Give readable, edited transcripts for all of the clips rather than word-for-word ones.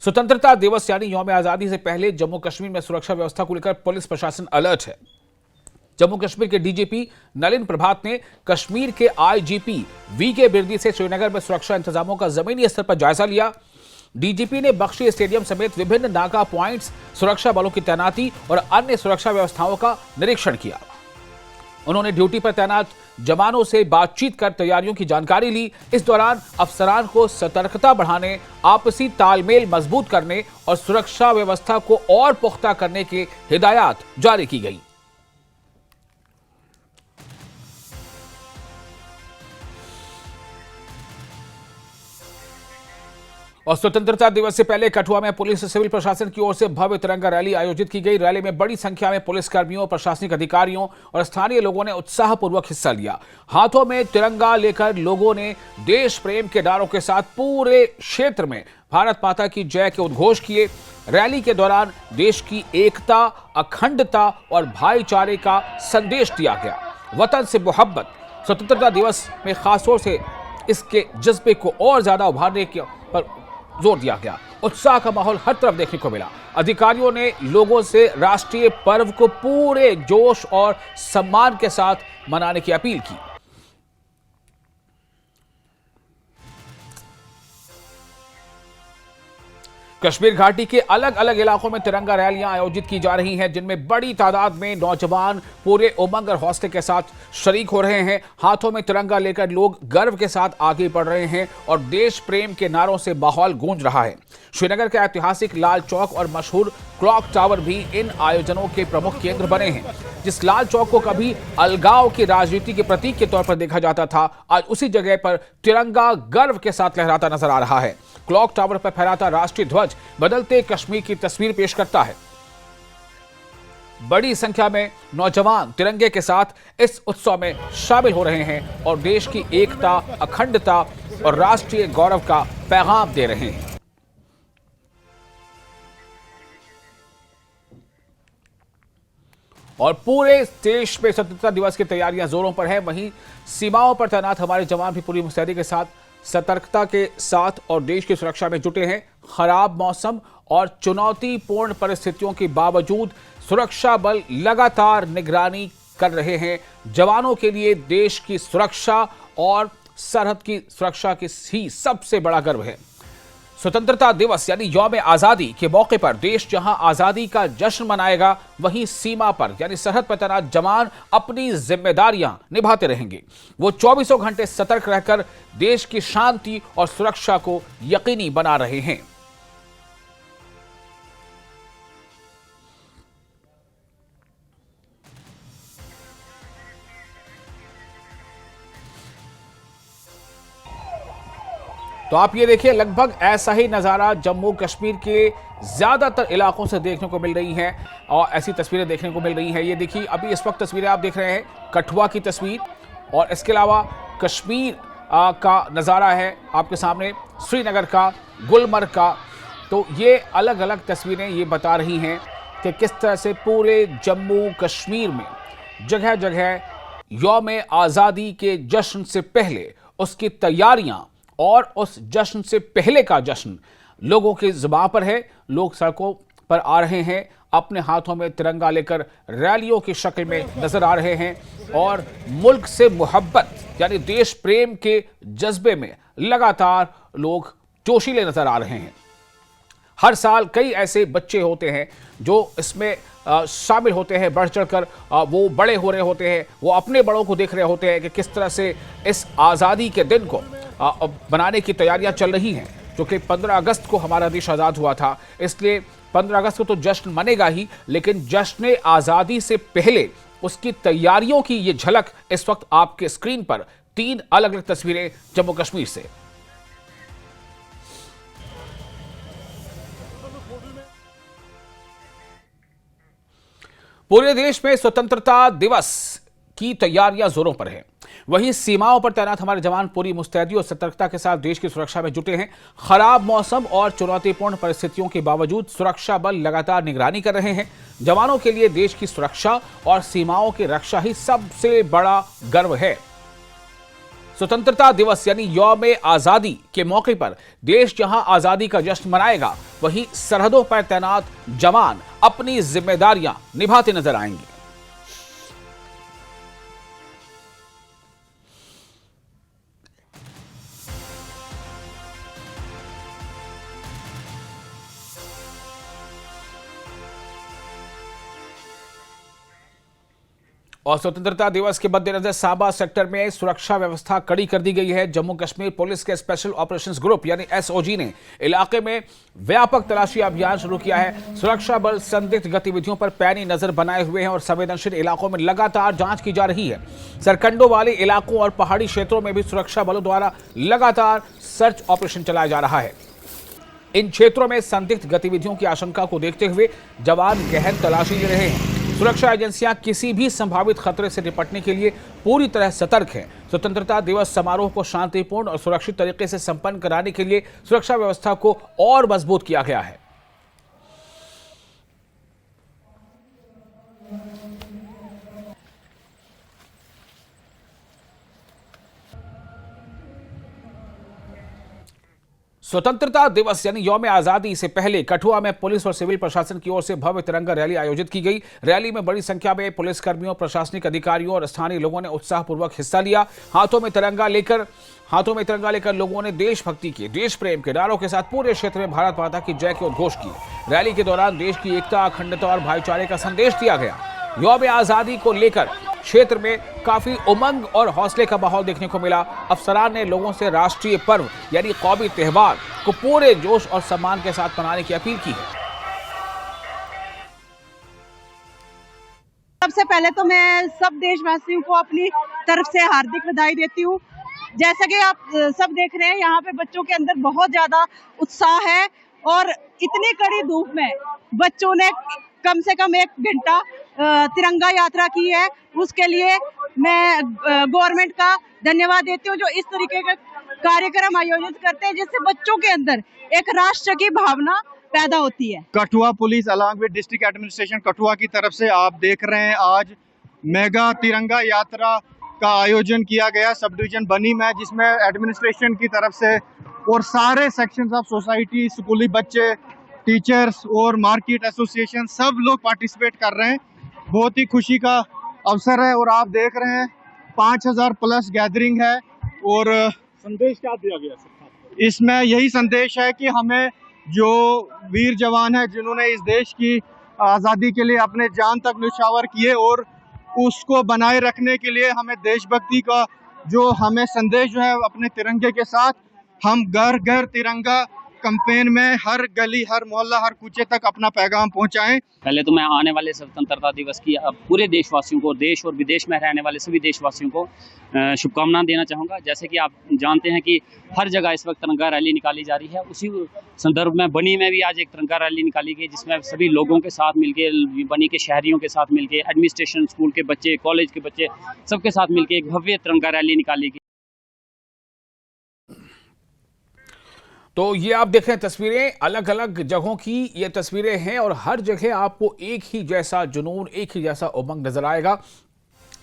स्वतंत्रता दिवस यानी यौम आजादी से पहले जम्मू कश्मीर में सुरक्षा व्यवस्था को लेकर पुलिस प्रशासन अलर्ट है। जम्मू कश्मीर के डीजीपी नलिन प्रभात ने कश्मीर के आईजीपी वीके बिरदी से श्रीनगर में सुरक्षा इंतजामों का जमीनी स्तर पर जायजा लिया। डीजीपी ने बख्शी स्टेडियम समेत विभिन्न नाका पॉइंट्स, सुरक्षा बलों की तैनाती और अन्य सुरक्षा व्यवस्थाओं का निरीक्षण किया। उन्होंने ड्यूटी पर तैनात जवानों से बातचीत कर तैयारियों की जानकारी ली। इस दौरान अफसरान को सतर्कता बढ़ाने, आपसी तालमेल मजबूत करने और सुरक्षा व्यवस्था को और पुख्ता करने की हिदायत जारी की गई। और स्वतंत्रता दिवस से पहले कठुआ में पुलिस और सिविल प्रशासन की ओर से भव्य तिरंगा रैली आयोजित की गई। रैली में बड़ी संख्या में पुलिसकर्मियों, प्रशासनिक अधिकारियों और स्थानीय लोगों ने उत्साहपूर्वक हिस्सा लिया। हाथों में तिरंगा लेकर लोगों ने देश प्रेम के नारों के साथ पूरे क्षेत्र में भारत माता की जय के उद्घोष किए। रैली के दौरान देश की एकता, अखंडता और भाईचारे का संदेश दिया गया। वतन से मोहब्बत स्वतंत्रता दिवस में खासतौर से इसके जज्बे को और ज्यादा उभारने पर जोर दिया गया। उत्साह का माहौल हर तरफ देखने को मिला। अधिकारियों ने लोगों से राष्ट्रीय पर्व को पूरे जोश और सम्मान के साथ मनाने की अपील की। कश्मीर घाटी के अलग अलग इलाकों में तिरंगा रैलियां आयोजित की जा रही हैं, जिनमें बड़ी तादाद में नौजवान पूरे उमंग और हौसले के साथ शरीक हो रहे हैं। हाथों में तिरंगा लेकर लोग गर्व के साथ आगे बढ़ रहे हैं और देश प्रेम के नारों से माहौल गूंज रहा है। श्रीनगर के ऐतिहासिक लाल चौक और मशहूर क्लॉक टावर भी इन आयोजनों के प्रमुख केंद्र बने हैं। जिस लाल चौक को कभी अलगाव की राजनीति के प्रतीक के तौर पर देखा जाता था, आज उसी जगह पर तिरंगा गर्व के साथ लहराता नजर आ रहा है। क्लॉक टावर पर फहराता राष्ट्रीय ध्वज बदलते कश्मीर की तस्वीर पेश करता है। बड़ी संख्या में नौजवान तिरंगे के साथ इस उत्सव में शामिल हो रहे हैं और देश की एकता, अखंडता और राष्ट्रीय गौरव का पैगाम दे रहे हैं। और पूरे देश में स्वतंत्रता दिवस की तैयारियां जोरों पर है। वहीं सीमाओं पर तैनात हमारे जवान भी पूरी मुस्तैदी के साथ, सतर्कता के साथ और देश की सुरक्षा में जुटे हैं। खराब मौसम और चुनौतीपूर्ण परिस्थितियों के बावजूद सुरक्षा बल लगातार निगरानी कर रहे हैं। जवानों के लिए देश की सुरक्षा और सरहद की सुरक्षा की ही सबसे बड़ा गर्व है। स्वतंत्रता दिवस यानी यौम आजादी के मौके पर देश जहां आजादी का जश्न मनाएगा, वहीं सीमा पर यानी सरहद पर तैनात जवान अपनी जिम्मेदारियां निभाते रहेंगे। वो 24 घंटे सतर्क रहकर देश की शांति और सुरक्षा को यकीनी बना रहे हैं। तो आप ये देखिए, लगभग ऐसा ही नज़ारा जम्मू कश्मीर के ज़्यादातर इलाकों से देखने को मिल रही हैं और ऐसी तस्वीरें देखने को मिल रही हैं। ये देखिए, अभी इस वक्त तस्वीरें आप देख रहे हैं कठुआ की तस्वीर, और इसके अलावा कश्मीर का नज़ारा है आपके सामने, श्रीनगर का, गुलमर्ग का। तो ये अलग अलग तस्वीरें ये बता रही हैं कि किस तरह से पूरे जम्मू कश्मीर में जगह जगह यौम आज़ादी के जश्न से पहले उसकी तैयारियां और उस जश्न से पहले का जश्न लोगों की जुबान पर है। लोग सड़कों पर आ रहे हैं, अपने हाथों में तिरंगा लेकर रैलियों की शक्ल में नजर आ रहे हैं और मुल्क से मोहब्बत यानी देश प्रेम के जज्बे में लगातार लोग जोशीले नजर आ रहे हैं। हर साल कई ऐसे बच्चे होते हैं जो इसमें शामिल होते हैं, बढ़ चढ़कर वो बड़े हो रहे होते हैं, वो अपने बड़ों को देख रहे होते हैं कि किस तरह से इस आज़ादी के दिन को बनाने की तैयारियां चल रही हैं। क्योंकि 15 अगस्त को हमारा देश आज़ाद हुआ था, इसलिए 15 अगस्त को तो जश्न मनेगा ही, लेकिन जश्न आज़ादी से पहले उसकी तैयारियों की ये झलक इस वक्त आपके स्क्रीन पर 3 अलग अलग तस्वीरें जम्मू कश्मीर से। पूरे देश में स्वतंत्रता दिवस की तैयारियां जोरों पर है। वहीं सीमाओं पर तैनात हमारे जवान पूरी मुस्तैदी और सतर्कता के साथ देश की सुरक्षा में जुटे हैं। खराब मौसम और चुनौतीपूर्ण परिस्थितियों के बावजूद सुरक्षा बल लगातार निगरानी कर रहे हैं। जवानों के लिए देश की सुरक्षा और सीमाओं की रक्षा ही सबसे बड़ा गर्व है। स्वतंत्रता दिवस यानी यौम आजादी के मौके पर देश जहां आजादी का जश्न मनाएगा, वहीं सरहदों पर तैनात जवान अपनी जिम्मेदारियां निभाते नजर आएंगे। और स्वतंत्रता दिवस के मद्देनजर साबा सेक्टर में सुरक्षा व्यवस्था कड़ी कर दी गई है। जम्मू कश्मीर पुलिस के स्पेशल ऑपरेशंस ग्रुप यानी एसओजी ने इलाके में व्यापक तलाशी अभियान शुरू किया है। सुरक्षा बल संदिग्ध गतिविधियों पर पैनी नजर बनाए हुए हैं और संवेदनशील इलाकों में लगातार जांच की जा रही है। सरकंडों वाले इलाकों और पहाड़ी क्षेत्रों में भी सुरक्षा बलों द्वारा लगातार सर्च ऑपरेशन चलाया जा रहा है। इन क्षेत्रों में संदिग्ध गतिविधियों की आशंका को देखते हुए जवान गहन तलाशी ले रहे हैं। सुरक्षा एजेंसियां किसी भी संभावित खतरे से निपटने के लिए पूरी तरह सतर्क हैं। स्वतंत्रता दिवस समारोह को शांतिपूर्ण और सुरक्षित तरीके से संपन्न कराने के लिए सुरक्षा व्यवस्था को और मजबूत किया गया है। स्वतंत्रता दिवस यानी यौम आजादी से पहले कठुआ में पुलिस और सिविल प्रशासन की ओर से भव्य तिरंगा रैली आयोजित की गई। रैली में बड़ी संख्या में पुलिसकर्मियों, प्रशासनिक अधिकारियों और स्थानीय लोगों ने उत्साहपूर्वक हिस्सा लिया। हाथों में तिरंगा लेकर लोगों ने देशभक्ति के, देश प्रेम के नारों के साथ पूरे क्षेत्र में भारत माता की जय के उद्घोष किए। रैली के दौरान देश की एकता, अखंडता और भाईचारे का संदेश दिया गया। यौम आजादी को लेकर क्षेत्र में काफी उमंग और हौसले का माहौल देखने को मिला। अफसरान ने लोगों से राष्ट्रीय पर्व यानी कौमी त्योहार को पूरे जोश और सम्मान के साथ मनाने की अपील की है। सबसे पहले तो मैं सब देशवासियों को अपनी तरफ से हार्दिक बधाई देती हूँ। जैसा कि आप सब देख रहे हैं, यहाँ पे बच्चों के अंदर बहुत ज्यादा उत्साह है और इतनी कड़ी धूप में बच्चों ने कम से कम 1 घंटा तिरंगा यात्रा की है। उसके लिए मैं गवर्नमेंट का धन्यवाद देती हूँ जो इस तरीके का कार्यक्रम आयोजित करते हैं जिससे बच्चों के अंदर एक राष्ट्र की भावना पैदा होती है। Kathua police along with district administration Kathua की तरफ से आप देख रहे हैं आज मेगा तिरंगा यात्रा का आयोजन किया गया सब डिवीजन बनी में, जिसमें एडमिनिस्ट्रेशन की तरफ से और सारे सेक्शंस ऑफ सोसाइटी, स्कूली बच्चे, टीचर्स और मार्केट एसोसिएशन सब लोग पार्टिसिपेट कर रहे हैं। बहुत ही खुशी का अवसर है और आप देख रहे हैं 5000 प्लस गैदरिंग है। और संदेश क्या दिया गया सर? इसमें यही संदेश है कि हमें जो वीर जवान है जिन्होंने इस देश की आज़ादी के लिए अपने जान तक न्यौछावर किए और उसको बनाए रखने के लिए हमें देशभक्ति का जो हमें संदेश जो है अपने तिरंगे के साथ हम घर घर तिरंगा कैंपेन में हर गली, हर मोहल्ला, हर कूचे तक अपना पैगाम पहुंचाएं। पहले तो मैं आने वाले स्वतंत्रता दिवस की पूरे देशवासियों को, देश और विदेश में रहने वाले सभी देशवासियों को शुभकामनाएं देना चाहूँगा। जैसे कि आप जानते हैं कि हर जगह इस वक्त तिरंगा रैली निकाली जा रही है, उसी संदर्भ में बनी में भी आज एक तिरंगा रैली निकाली गई जिसमें सभी लोगों के साथ मिलके, बनी के शहरियों के साथ मिलके, एडमिनिस्ट्रेशन, स्कूल के बच्चे, कॉलेज के बच्चे, सबके साथ मिलके एक भव्य तिरंगा रैली निकाली गई। तो ये आप देख रहे हैं तस्वीरें, अलग अलग जगहों की ये तस्वीरें हैं और हर जगह आपको एक ही जैसा जुनून, एक ही जैसा उमंग नजर आएगा,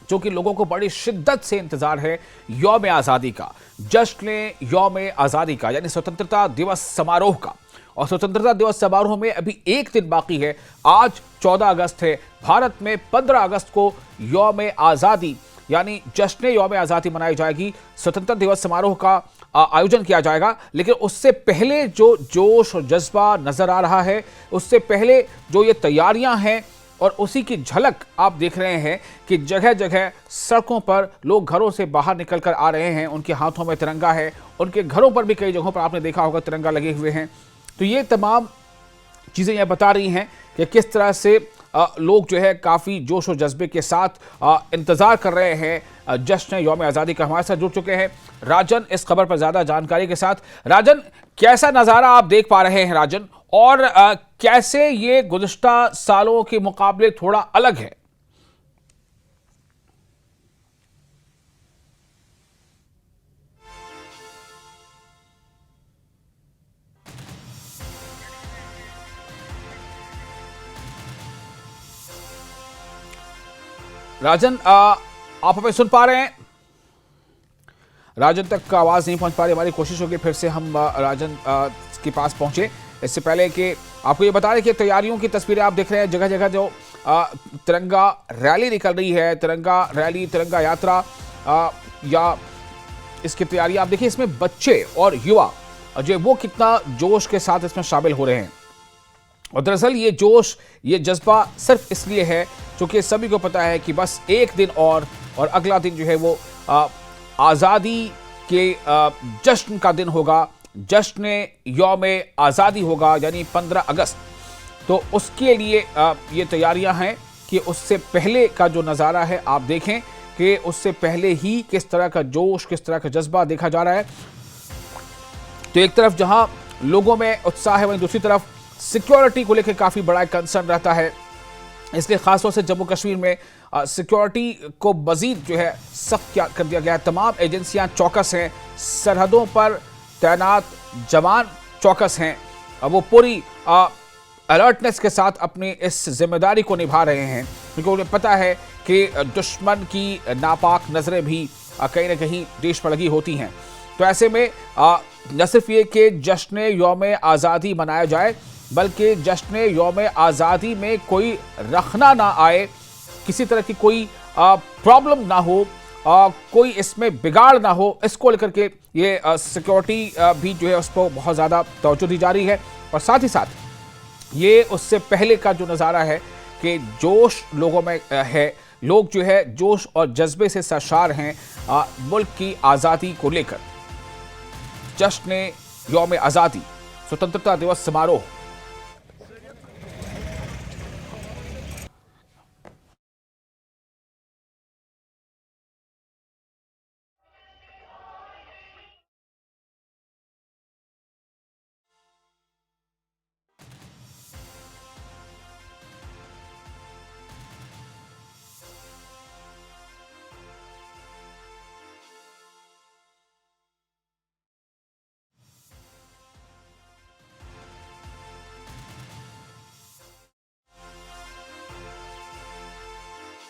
जो कि लोगों को बड़ी शिद्दत से इंतजार है यौम आज़ादी का, जश्न यौम आज़ादी का यानी स्वतंत्रता दिवस समारोह का। और स्वतंत्रता दिवस समारोह में अभी एक दिन बाकी है। आज 14 अगस्त है। भारत में 15 अगस्त को यौम आज़ादी यानी जश्न यौम आज़ादी मनाई जाएगी। स्वतंत्रता दिवस समारोह का आयोजन किया जाएगा, लेकिन उससे पहले जो जोश और जज्बा नजर आ रहा है, उससे पहले जो ये तैयारियां हैं और उसी की झलक आप देख रहे हैं कि जगह जगह सड़कों पर लोग घरों से बाहर निकलकर आ रहे हैं, उनके हाथों में तिरंगा है, उनके घरों पर भी कई जगहों पर आपने देखा होगा तिरंगा लगे हुए हैं। तो ये तमाम चीज़ें यह बता रही हैं कि किस तरह से लोग जो है काफ़ी जोश और जज्बे के साथ इंतज़ार कर रहे हैं जश्न यौम आज़ादी का। हमारे साथ जुड़ चुके हैं राजन इस खबर पर ज़्यादा जानकारी के साथ। राजन, कैसा नज़ारा आप देख पा रहे हैं राजन, और कैसे ये गुज़िश्ता सालों के मुकाबले थोड़ा अलग है? राजन, आप हमें सुन पा रहे हैं? राजन तक आवाज़ नहीं पहुंच पा रही, हमारी कोशिश होगी फिर से हम राजन के पास पहुंचे। इससे पहले कि आपको ये बता दें कि तैयारियों की तस्वीरें आप देख रहे हैं, जगह जगह जो तिरंगा रैली निकल रही है, तिरंगा रैली, तिरंगा यात्रा या इसकी तैयारी आप देखिए। इसमें बच्चे और युवा जो वो कितना जोश के साथ इसमें शामिल हो रहे हैं। और दरअसल ये जोश, ये जज्बा सिर्फ इसलिए है क्योंकि सभी को पता है कि बस एक दिन और अगला दिन जो है वो आज़ादी के जश्न का दिन होगा, जश्न यौम आज़ादी होगा, यानी 15 अगस्त। तो उसके लिए ये तैयारियां हैं कि उससे पहले का जो नज़ारा है आप देखें कि उससे पहले ही किस तरह का जोश, किस तरह का जज्बा देखा जा रहा है। तो एक तरफ जहां लोगों में उत्साह है, वहीं दूसरी तरफ सिक्योरिटी को लेकर काफ़ी बड़ा कंसर्न रहता है। इसलिए खासतौर से जम्मू कश्मीर में सिक्योरिटी को मजीद जो है सख्त कर दिया गया है। तमाम एजेंसियां चौकस हैं, सरहदों पर तैनात जवान चौकस हैं, वो पूरी अलर्टनेस के साथ अपनी इस जिम्मेदारी को निभा रहे हैं, क्योंकि उन्हें पता है कि दुश्मन की नापाक नज़रें भी कहीं ना कहीं देश पर लगी होती हैं। तो ऐसे में न सिर्फ ये कि जश्न यौम आज़ादी मनाया जाए, बल्कि जश्न यौम आज़ादी में कोई रखना ना आए, किसी तरह की कोई प्रॉब्लम ना हो, कोई इसमें बिगाड़ ना हो, इसको लेकर के ये सिक्योरिटी भी जो है उस पर बहुत ज़्यादा तवज्जो दी जा रही है। और साथ ही साथ ये उससे पहले का जो नज़ारा है कि जोश लोगों में है, लोग जो है जोश और जज्बे से सरशार हैं मुल्क की आज़ादी को लेकर। जश्न यौम आज़ादी, स्वतंत्रता दिवस समारोह।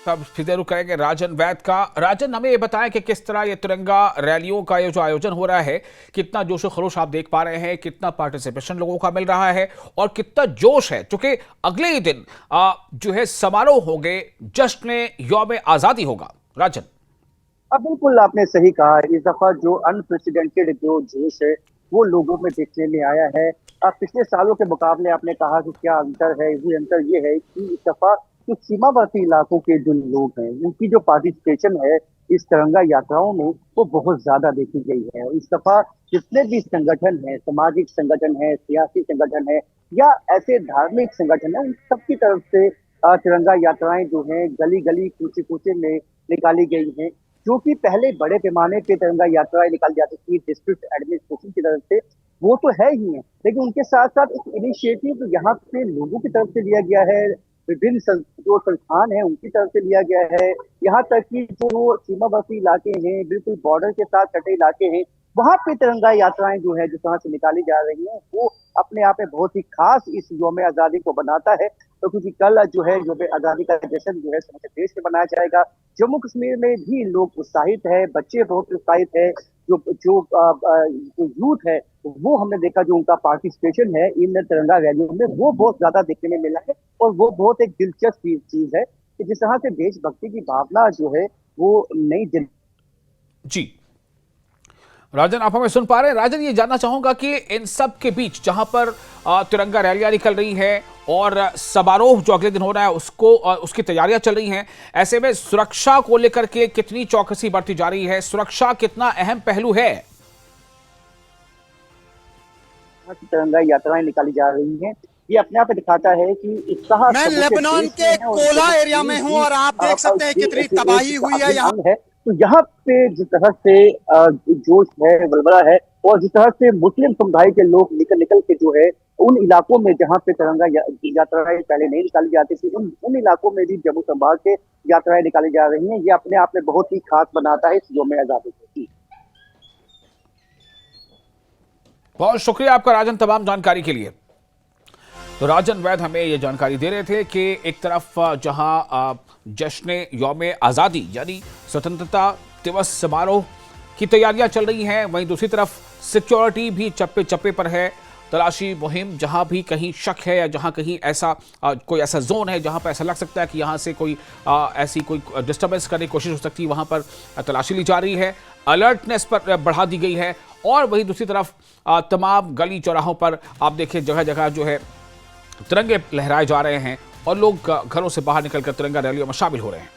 अब फिर जरूर करेंगे राजन वैद का। राजन, हमें ये बताएं कि किस तरह ये तिरंगा रैलियों का ये जो आयोजन हो रहा है, कितना जोश और खरोश आप देख पा रहे हैं, कितना पार्टिसिपेशन लोगों का मिल रहा है और कितना जोश है, क्योंकि अगले ही दिन जो है समारोह होंगे, जश्न यौम आज़ादी होगा। राजन। अब बिल्कुल आपने सही कहा, इस दफा जो अनप्रेसिडेंटेड जो जोश है वो लोगों में देखने में आया है। अब पिछले सालों के मुकाबले आपने कहा कि क्या अंतर है, ये अंतर ये है कि इस दफा जो सीमावर्ती इलाकों के जो लोग हैं उनकी जो पार्टिसिपेशन है इस तिरंगा यात्राओं में वो बहुत ज्यादा देखी गई है। इस दफा जितने भी संगठन हैं, सामाजिक संगठन है, सियासी संगठन है या ऐसे धार्मिक संगठन है, उन सबकी तरफ से तिरंगा यात्राएं जो हैं गली गली कूचे कूचे में निकाली गई हैं। जो कि पहले बड़े पैमाने पे तिरंगा यात्राएं निकाली जाती थी डिस्ट्रिक्ट एडमिनिस्ट्रेशन की तरफ से, वो तो है ही है, लेकिन उनके साथ साथ एक इनिशिएटिव यहाँ पे लोगों की तरफ से लिया गया है, विभिन्न जो संस्थान है उनकी तरफ से लिया गया है। यहाँ तक कि जो सीमावर्ती इलाके हैं, बिल्कुल बॉर्डर के साथ सटे इलाके हैं, वहां पे तिरंगा यात्राएं जो है जिस तरह से निकाली जा रही हैं वो अपने आप में बहुत ही खास इस यौम आज़ादी को बनाता है। तो क्योंकि कल जो है यौम आज़ादी का जश्न जो है समूचे देश में मनाया जाएगा। जम्मू कश्मीर में भी लोग उत्साहित है, बच्चे बहुत उत्साहित है, जो यूथ है वो हमने देखा जो उनका पार्टिसिपेशन है इन तिरंगा रैलियों में वो बहुत ज्यादा देखने में मिला है। और वो बहुत एक दिलचस्प चीज है कि जिस तरह से देशभक्ति की भावना जो है वो नई जी राजन, आप हमें सुन पा रहे हैं? राजन, ये जानना चाहूंगा कि इन सब के बीच जहां पर तिरंगा रैलियां निकल रही है और समारोह जो अगले दिन हो रहा है उसकी तैयारियां चल रही हैं, ऐसे में सुरक्षा को लेकर के कितनी चौकसी बरती जा रही है? सुरक्षा कितना अहम पहलू है? तिरंगा यात्राएं निकाली जा रही हैं, ये अपने आप दिखाता है कि उत्साह। मैं लेबनान के कोला एरिया में हूं और आप देख सकते हैं कितनी तबाही हुई है यहाँ। तो यहाँ पे जिस तरह से जोश है, बलबला है, और जिस तरह से मुस्लिम समुदाय के लोग निकल के जो है उन इलाकों में जहाँ पे तिरंगा यात्राएं पहले नहीं निकाली जाती थी, उन इलाकों में भी जम्मू संभाग के यात्राएं निकाली जा रही हैं। ये अपने आप में बहुत ही खास बनाता है इस यौम आज़ादी को। बहुत शुक्रिया आपका राजन, तमाम जानकारी के लिए। तो राजन वैद हमें ये जानकारी दे रहे थे कि एक तरफ जहां जश्न यौम आज़ादी यानी स्वतंत्रता दिवस समारोह की तैयारियां चल रही हैं। वहीं दूसरी तरफ सिक्योरिटी भी चप्पे चप्पे पर है। तलाशी मुहिम जहां भी कहीं शक है या जहां कहीं ऐसा कोई ऐसा जोन है जहां पर ऐसा लग सकता है कि यहां से कोई ऐसी कोई डिस्टर्बेंस करने की कोशिश हो सकती है, वहां पर तलाशी ली जा रही है। अलर्टनेस पर बढ़ा दी गई है। और वहीं दूसरी तरफ तमाम गली चौराहों पर आप देखिए जगह जगह जो है तिरंगे लहराए जा रहे हैं और लोग घरों से बाहर निकलकर तिरंगा रैलियों में शामिल हो रहे हैं।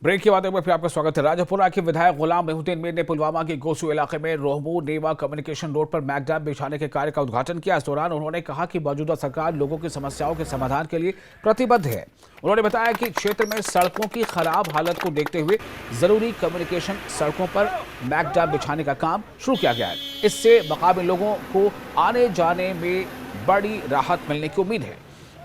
ब्रेक के बाद एक बार फिर आपका स्वागत है। राजापुरा के विधायक गुलाम मेहुद्दीन मीर ने पुलवामा के गोसू इलाके में रोहमू नेवा कम्युनिकेशन रोड पर मैकडैम बिछाने के कार्य का उद्घाटन किया। इस दौरान उन्होंने कहा कि मौजूदा सरकार लोगों की समस्याओं के समाधान के लिए प्रतिबद्ध है। उन्होंने बताया कि क्षेत्र में सड़कों की खराब हालत को देखते हुए जरूरी कम्युनिकेशन सड़कों पर मैकडैम बिछाने का काम शुरू किया गया है। इससे मकामी लोगों को आने जाने में बड़ी राहत मिलने की उम्मीद है।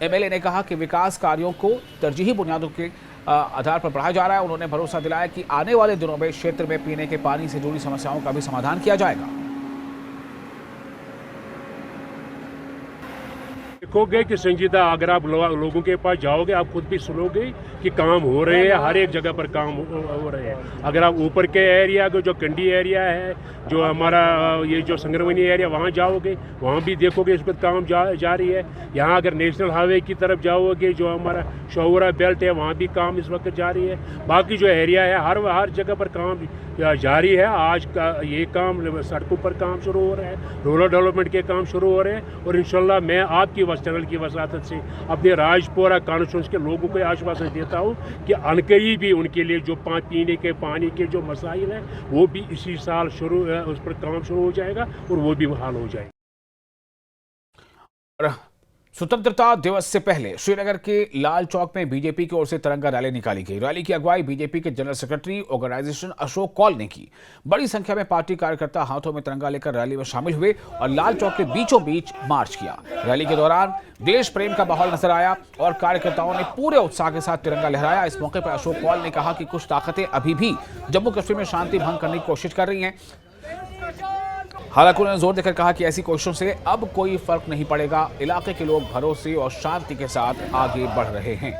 एमएलए ने कहा कि विकास कार्यों को तरजीही बुनियादों के आधार पर बढ़ाया जा रहा है। उन्होंने भरोसा दिलाया कि आने वाले दिनों में क्षेत्र में पीने के पानी से जुड़ी समस्याओं का भी समाधान किया जाएगा। देखोगे कि संजीदा, अगर आप लोगों के पास जाओगे आप खुद भी सुनोगे कि काम हो रहे हैं, हर एक जगह पर काम हो रहे हैं। अगर आप ऊपर के एरिया को, जो कंडी एरिया है, जो हमारा ये जो संग्रवनी एरिया, वहाँ जाओगे वहाँ भी देखोगे इस पर काम जारी है। यहाँ अगर नेशनल हाईवे की तरफ जाओगे, जो हमारा शौरा बेल्ट है, वहाँ भी काम इस वक्त जारी है। बाकी जो एरिया है हर जगह पर काम जारी है। आज का ये काम, सड़कों पर काम शुरू हो रहा है, रूरल डेवलपमेंट के काम शुरू हो रहे हैं। और इंशाल्लाह मैं आपकी चैनल की वसातत से अपने राजपुरा कॉन्स्टिट्यूंसी के लोगों को आश्वासन देता हूं कि अनकरीब भी उनके लिए जो पीने के पानी के जो मसाइल हैं वो भी इसी साल उस पर काम शुरू हो जाएगा और वो भी हल हो जाएगा। स्वतंत्रता दिवस से पहले श्रीनगर के लाल चौक में बीजेपी की ओर से तिरंगा रैली निकाली गई। रैली की अगुवाई बीजेपी के general secretary organisation Ashok Kaul ने की। बड़ी संख्या में पार्टी कार्यकर्ता हाथों में तिरंगा लेकर रैली में शामिल हुए और लाल चौक के बीचों बीच मार्च किया। रैली के दौरान देश प्रेम का माहौल नजर आया और कार्यकर्ताओं ने पूरे उत्साह के साथ तिरंगा लहराया। इस मौके पर अशोक कौल ने कहा कि कुछ ताकतें अभी भी जम्मू कश्मीर में शांति भंग करने की कोशिश कर रही हैं। हालांकि उन्होंने जोर देकर कहा कि ऐसी कोशिशों से अब कोई फर्क नहीं पड़ेगा। इलाके के लोग भरोसे और शांति के साथ आगे बढ़ रहे हैं।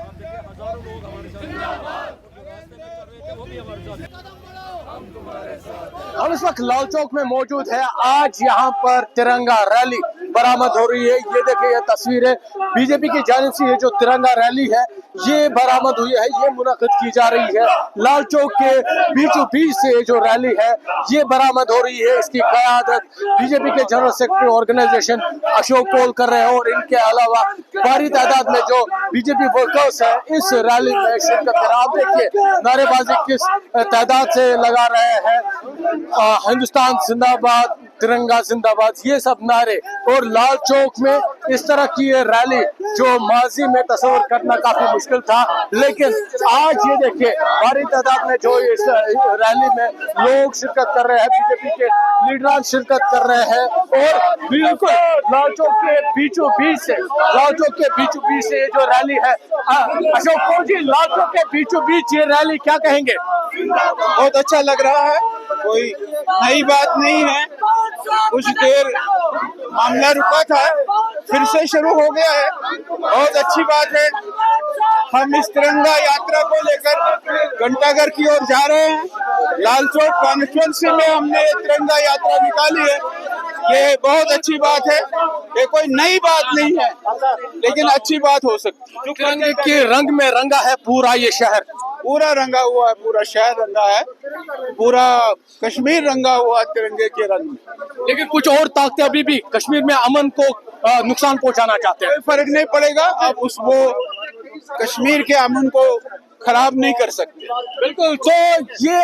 हम इस वक्त लाल चौक में मौजूद है। आज यहाँ पर तिरंगा रैली बरामद हो रही है। ये देखिए, ये तस्वीर है बीजेपी की जानिब से। ये जो तिरंगा रैली है ये बरामद हुई है, ये मुनक़िद की जा रही है। लाल चौक के बीचों बीच से जो रैली है ये बरामद हो रही है। इसकी क़यादत बीजेपी के general secretary organisation Ashok Kaul कर रहे हैं और इनके अलावा भारी तादाद में जो बीजेपी वर्कर्स है इस रैली में शिरकत कर। आप देखिए नारेबाजी किस तादाद से लगा रहे हैं, हिंदुस्तान जिंदाबाद, तिरंगा जिंदाबाद, ये सब नारे। और लाल चौक में इस तरह की ये रैली जो माजी में तस्वीर करना काफी मुश्किल था, लेकिन आज ये देखिए भारी तादाद में जो इस रैली में लोग शिरकत कर रहे हैं, बीजेपी के लीडरान शिरकत कर रहे हैं। और बिल्कुल लाल चौक के बीचों बीच से ये जो रैली है, अशोक कौल जी, लाल चौक के बीचों बीच ये रैली क्या कहेंगे? बहुत अच्छा लग रहा है, कोई नई बात नहीं है। कुछ देर मामला रुका था, फिर से शुरू हो गया है, बहुत अच्छी बात है। हम इस तिरंगा यात्रा को लेकर घंटाघर की ओर जा रहे हैं। लाल चौक कॉन्स्टिट्यूंसी में हमने ये तिरंगा यात्रा निकाली है, ये बहुत अच्छी बात है। ये कोई नई बात नहीं है, लेकिन अच्छी बात हो सकती है। तिरंगे के रंग में रंगा है पूरा ये शहर, पूरा रंगा हुआ है, पूरा शहर रंगा है, पूरा कश्मीर रंगा हुआ है तिरंगे के रंग में। लेकिन कुछ और ताकतें अभी भी कश्मीर में अमन को नुकसान पहुंचाना चाहते हैं। कोई फर्क नहीं पड़ेगा, अब वो कश्मीर के अमन को खराब नहीं कर सकते। बिल्कुल। तो ये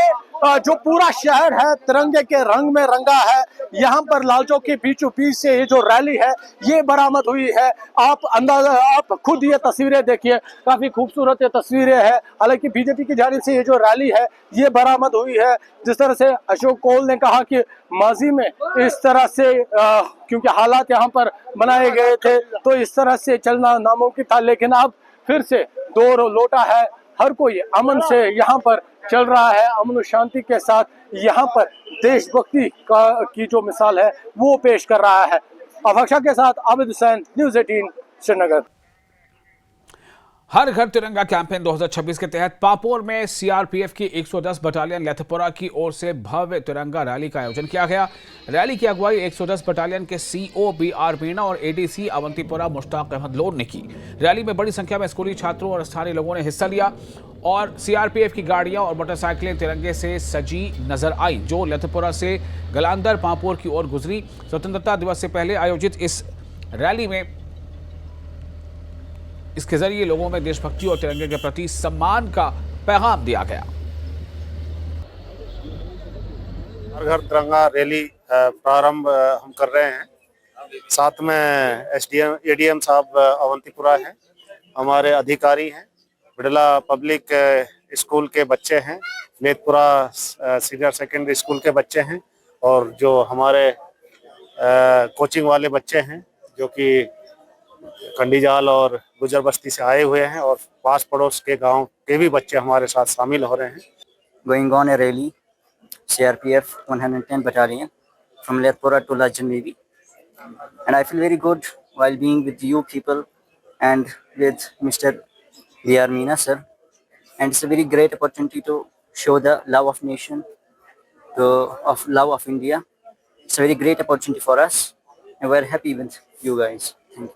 जो पूरा शहर है तिरंगे के रंग में रंगा है, यहाँ पर लाल चौक के बीचों बीच से ये जो रैली है ये बरामद हुई है। आप खुद ये तस्वीरें देखिए, काफी खूबसूरत ये तस्वीरें हैं। हालांकि बीजेपी की जानिब से ये जो रैली है ये बरामद हुई है। जिस तरह से अशोक कौल ने कहा कि माजी में इस तरह से क्योंकि हालात यहाँ पर बनाए गए थे तो इस तरह से चलना नामुमकिन था, लेकिन अब फिर से दौर लौटा है। हर कोई अमन से यहाँ पर चल रहा है, अमन और शांति के साथ यहाँ पर देशभक्ति की जो मिसाल है वो पेश कर रहा है। अफाक्षा के साथ आबिद हुसैन, न्यूज़ 18 श्रीनगर। हर घर तिरंगा कैंपेन 2026 के तहत पापोर में सीआरपीएफ की 110 बटालियन लेथपुरा की ओर से भव्य तिरंगा रैली का आयोजन किया गया। रैली की अगुवाई 110 बटालियन के सीओ बीआर मीणा और एडीसी अवंतीपुरा मुश्ताक अहमद लोन ने की। रैली में बड़ी संख्या में स्कूली छात्रों और स्थानीय लोगों ने हिस्सा लिया और सीआरपीएफ की गाड़ियां और मोटरसाइकिलें तिरंगे से सजी नजर आई, जो लेथपुरा से गलांदर पापोर की ओर गुजरी। स्वतंत्रता दिवस से पहले आयोजित इस रैली में इसके जरिए लोगों में देशभक्ति और तिरंगे के प्रति सम्मान का पैगाम दिया गया। हर घर तिरंगा रैली प्रारंभ हम कर रहे हैं। साथ में एडीएम साहब अवंतीपुरा हैं, हमारे अधिकारी हैं, बिड़ला पब्लिक स्कूल के बच्चे हैं, लेथपुरा सीनियर सेकेंडरी स्कूल के बच्चे हैं और जो हमारे कोचिंग वाले बच्चे हैं जो कि कंडीजाल और गुजर बस्ती से आए हुए हैं और पास पड़ोस के गांव के भी बच्चे हमारे साथ शामिल हो रहे हैं। Going on a rally, CRPF 110 battalion from Lethpora to Lajan Navy, and I feel very good while being with you people and with Mr. B.R. Meena sir, and it's a very great opportunity to show the love of nation, of love of India. It's a very great opportunity for us, and we're happy with you guys. Thank you.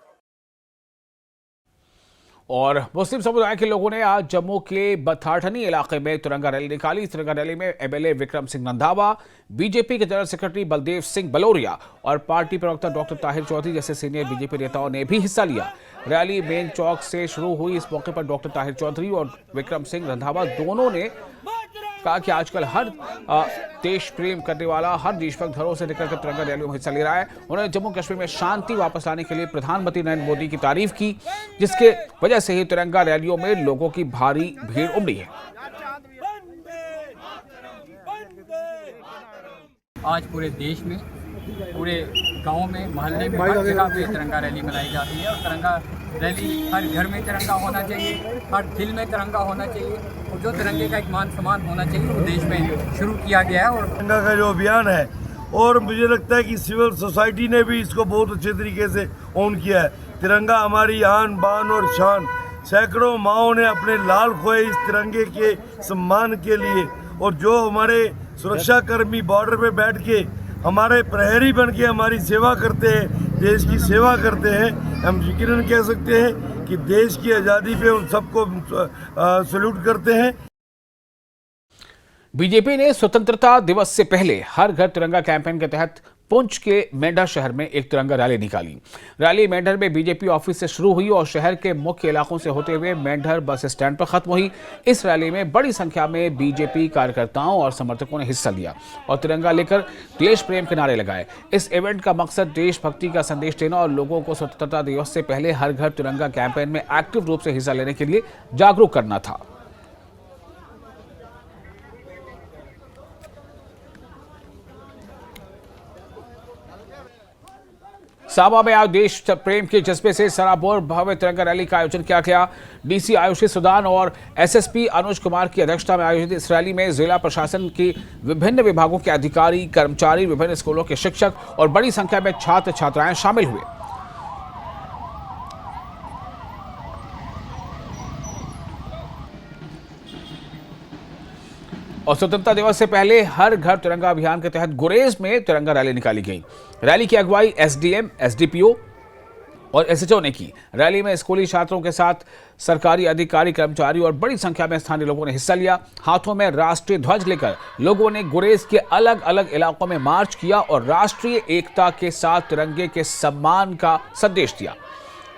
और मुस्लिम समुदाय के लोगों ने आज जम्मू के बथाठनी इलाके में तिरंगा रैली निकाली। इस तिरंगा रैली में एमएलए विक्रम सिंह रंधावा, बीजेपी के जनरल सेक्रेटरी बलदेव सिंह बलोरिया और पार्टी प्रवक्ता डॉक्टर ताहिर चौधरी जैसे सीनियर बीजेपी नेताओं ने भी हिस्सा लिया। रैली मेन चौक से शुरू हुई। इस मौके पर डॉक्टर ताहिर चौधरी और विक्रम सिंह रंधावा दोनों ने कहा कि आजकल हर देश प्रेम करने वाला, हर देशभक्त घरों से निकलकर तिरंगा रैलियों में हिस्सा ले रहा है। उन्होंने जम्मू कश्मीर में शांति वापस लाने के लिए प्रधानमंत्री नरेंद्र मोदी की तारीफ की, जिसके वजह से ही तिरंगा रैलियों में लोगों की भारी भीड़ उमड़ी है। आज पूरे देश में, पूरे गांव में, मोहल्ले में, हर जगह पे तिरंगा रैली मनाई जाती है और तिरंगा रैली हर घर में तिरंगा होना चाहिए, हर दिल में तिरंगा होना चाहिए और जो तिरंगे का एक मान सम्मान होना चाहिए वो देश में शुरू किया गया है। और तिरंगा का जो अभियान है, और मुझे लगता है कि सिविल सोसाइटी ने भी इसको बहुत अच्छे तरीके से ऑन किया है। तिरंगा हमारी आन बान और शान, सैकड़ों माओं ने अपने लाल खोए इस तिरंगे के सम्मान के लिए, और जो हमारे सुरक्षा कर्मी बॉर्डर पे बैठ के हमारे प्रहरी बन के हमारी सेवा करते हैं, देश की सेवा करते हैं, हम यकीनन कह सकते हैं कि देश की आज़ादी पे उन सबको सैल्यूट करते हैं। बीजेपी ने स्वतंत्रता दिवस से पहले हर घर तिरंगा कैंपेन के तहत पुंछ के मेंढर शहर में एक तिरंगा रैली निकाली। रैली मेंढर में बीजेपी ऑफिस से शुरू हुई और शहर के मुख्य इलाकों से होते हुए मेंढर बस स्टैंड पर खत्म हुई। इस रैली में बड़ी संख्या में बीजेपी कार्यकर्ताओं और समर्थकों ने हिस्सा लिया और तिरंगा लेकर देश प्रेम के नारे लगाए। इस इवेंट का मकसद देशभक्ति का संदेश देना और लोगों को स्वतंत्रता दिवस से पहले हर घर तिरंगा कैंपेन में एक्टिव रूप से हिस्सा लेने के लिए जागरूक करना था। साबा में आज देश प्रेम के जज्बे से सराबोर भव्य तिरंगा रैली का आयोजन किया गया। डीसी आयुषी सुदान और एसएसपी अनुज कुमार की अध्यक्षता में आयोजित इस रैली में जिला प्रशासन की विभिन्न विभागों के अधिकारी, कर्मचारी, विभिन्न स्कूलों के शिक्षक और बड़ी संख्या में छात्र छात्राएं शामिल हुए। और स्वतंत्रता दिवस से पहले हर घर तिरंगा अभियान के तहत गुरेज में तिरंगा रैली निकाली गई। रैली की अगुवाई एसडीएम, एसडीपीओ और एसएचओ ने की। रैली में स्कूली छात्रों के साथ सरकारी अधिकारी, कर्मचारी और बड़ी संख्या में स्थानीय लोगों ने हिस्सा लिया। हाथों में राष्ट्रीय ध्वज लेकर लोगों ने गुरेज के अलग अलग इलाकों में मार्च किया और राष्ट्रीय एकता के साथ तिरंगे के सम्मान का संदेश दिया।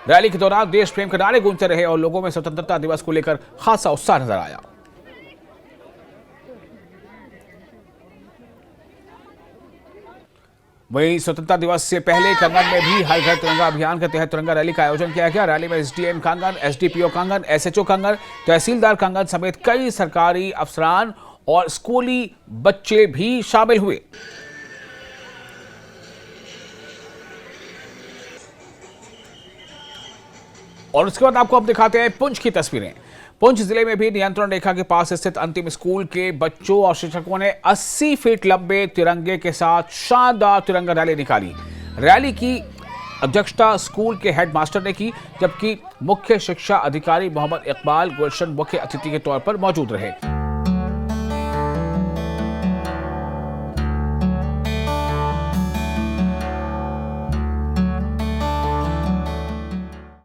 रैली के दौरान देश प्रेम के नारे गूंजते रहे और लोगों में स्वतंत्रता दिवस को लेकर खासा उत्साह नजर आया। वहीं स्वतंत्रता दिवस से पहले कंगन में भी हर घर तिरंगा अभियान के तहत तिरंगा रैली का आयोजन किया गया। रैली में एसडीएम कंगन, एसडीपीओ कंगन, एसएचओ कंगन, तहसीलदार कंगन समेत कई सरकारी अफसरान और स्कूली बच्चे भी शामिल हुए। और उसके बाद आपको अब दिखाते हैं पुंछ की तस्वीरें। पुंछ जिले में भी नियंत्रण रेखा के पास स्थित अंतिम स्कूल के बच्चों और शिक्षकों ने 80 फीट लंबे तिरंगे के साथ शानदार तिरंगा रैली निकाली। रैली की अध्यक्षता स्कूल के हेडमास्टर ने की, जबकि मुख्य शिक्षा अधिकारी मोहम्मद इकबाल गुलशन मुख्य अतिथि के तौर पर मौजूद रहे।